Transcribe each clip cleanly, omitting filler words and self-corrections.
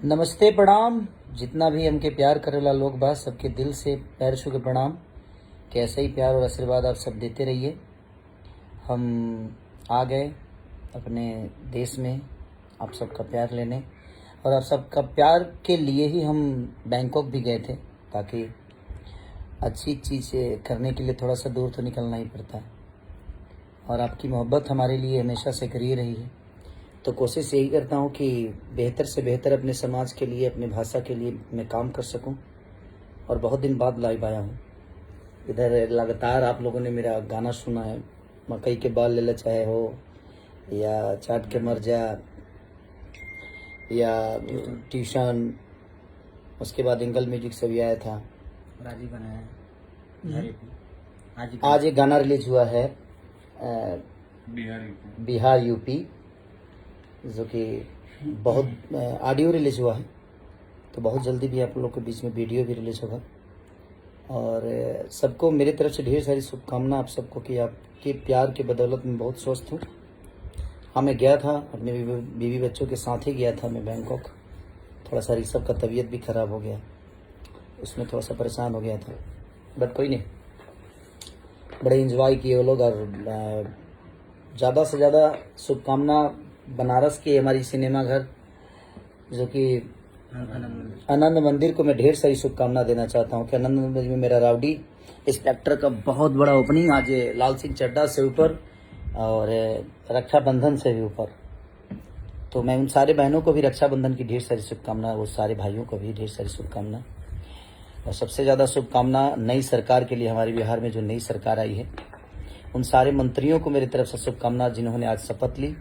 नमस्ते प्रणाम। जितना भी हमके प्यार करेला लोग बा सबके दिल से पैर छू के प्रणाम कि ऐसे ही प्यार और आशीर्वाद आप सब देते रहिए। हम आ गए अपने देश में आप सबका प्यार लेने, और आप सबका प्यार के लिए ही हम बैंकॉक भी गए थे, ताकि अच्छी चीज़ें करने के लिए थोड़ा सा दूर तो निकलना ही पड़ता है। और आपकी मोहब्बत हमारे लिए हमेशा से करी रही है, तो कोशिश यही करता हूँ कि बेहतर से बेहतर अपने समाज के लिए, अपने भाषा के लिए मैं काम कर सकूँ। और बहुत दिन बाद लाइव आया हूँ इधर। लगातार आप लोगों ने मेरा गाना सुना है, मकई के बाल ले ले चाहे हो, या चाट के मर जा, या ट्यूशन, उसके बाद एंगल म्यूजिक से भी आया था। राजी बनाया आज एक गाना रिलीज हुआ है बिहार यूपी, जो कि बहुत ऑडियो रिलीज हुआ है, तो बहुत जल्दी भी आप लोग के बीच में वीडियो भी रिलीज होगा। और सबको मेरी तरफ से ढेर सारी शुभकामना आप सबको कि आपके प्यार के बदौलत मैं बहुत स्वस्थ हूँ। हाँ, मैं गया था अपने बीवी बच्चों के साथ ही गया था मैं बैंकॉक। थोड़ा सा ऋषभ का तबीयत भी खराब हो गया, उसमें थोड़ा सा परेशान हो गया था, बट कोई नहीं, बड़े इंजॉय किए वो लोग। और ज़्यादा से ज़्यादा शुभकामना बनारस के हमारी सिनेमा घर जो कि आनंद मंदिर को मैं ढेर सारी शुभकामना देना चाहता हूँ कि आनंद मंदिर में मेरा राउडी इंस्पेक्टर का बहुत बड़ा ओपनिंग आज है, लाल सिंह चड्ढा से ऊपर और रक्षाबंधन से भी ऊपर। तो मैं उन सारे बहनों को भी रक्षाबंधन की ढेर सारी शुभकामना, वो सारे भाइयों को भी ढेर सारी शुभकामना। और सबसे ज़्यादा शुभकामना नई सरकार के लिए, हमारे बिहार में जो नई सरकार आई है उन सारे मंत्रियों को मेरी तरफ से शुभकामना जिन्होंने आज शपथ ली।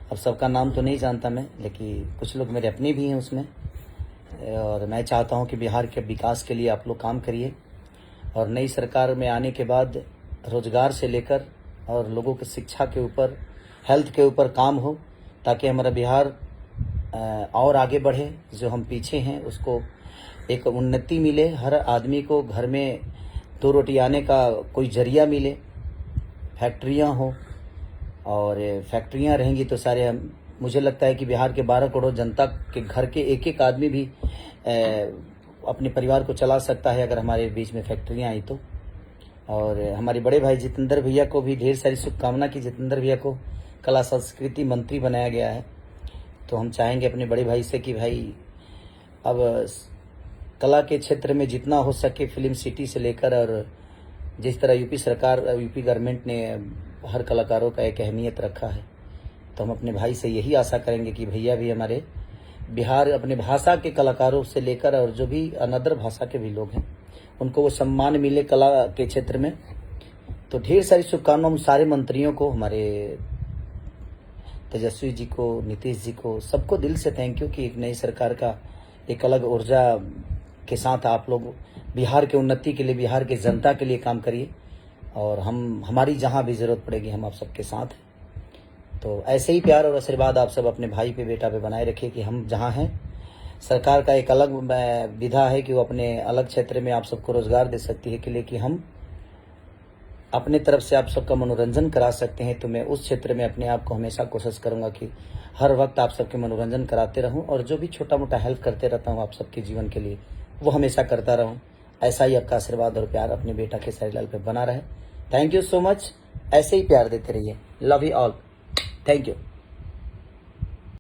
अब सबका नाम तो नहीं जानता मैं, लेकिन कुछ लोग मेरे अपने भी हैं उसमें। और मैं चाहता हूं कि बिहार के विकास के लिए आप लोग काम करिए, और नई सरकार में आने के बाद रोजगार से लेकर और लोगों की शिक्षा के ऊपर, हेल्थ के ऊपर काम हो, ताकि हमारा बिहार और आगे बढ़े। जो हम पीछे हैं उसको एक उन्नति मिले, हर आदमी को घर में 2 रोटी आने का कोई जरिया मिले, फैक्ट्रियाँ हो, और फैक्ट्रियाँ रहेंगी तो सारे मुझे लगता है कि बिहार के 12 करोड़ जनता के घर के एक एक आदमी भी अपने परिवार को चला सकता है अगर हमारे बीच में फैक्ट्रियाँ आई तो। और हमारे बड़े भाई जितेंद्र भैया को भी ढेर सारी शुभकामना कि जितेंद्र भैया को कला संस्कृति मंत्री बनाया गया है। तो हम चाहेंगे अपने बड़े भाई से कि भाई अब कला के क्षेत्र में जितना हो सके, फिल्म सिटी से लेकर, और जिस तरह यूपी सरकार, यूपी गवर्नमेंट ने हर कलाकारों का एक अहमियत रखा है, तो हम अपने भाई से यही आशा करेंगे कि भैया भी हमारे बिहार अपने भाषा के कलाकारों से लेकर और जो भी अनदर भाषा के भी लोग हैं उनको वो सम्मान मिले कला के क्षेत्र में। तो ढेर सारी शुभकामना उन सारे मंत्रियों को, हमारे तेजस्वी जी को, नीतीश जी को, सबको दिल से थैंक यू कि एक नई सरकार का एक अलग ऊर्जा के साथ आप लोग बिहार के उन्नति के लिए, बिहार के जनता के लिए काम करिए। और हमारी जहाँ भी ज़रूरत पड़ेगी हम आप सबके साथ हैं। तो ऐसे ही प्यार और आशीर्वाद आप सब अपने भाई पे, बेटा पे बनाए रखिए कि हम जहाँ हैं, सरकार का एक अलग विधा है कि वो अपने अलग क्षेत्र में आप सबको रोजगार दे सकती है, के लिए कि हम अपने तरफ से आप सबका मनोरंजन करा सकते हैं। तो मैं उस क्षेत्र में अपने आप को हमेशा कोशिश करूँगा कि हर वक्त आप सबके मनोरंजन कराते रहूँ, और जो भी छोटा मोटा हेल्प करते रहता हूँ आप सबके जीवन के लिए, वो हमेशा करता रहूँ। ऐसा ही आपका आशीर्वाद और प्यार अपने बेटा के सरीलाल पे बना रहे। थैंक यू सो मच, ऐसे ही प्यार देते रहिए। Love you all, thank you.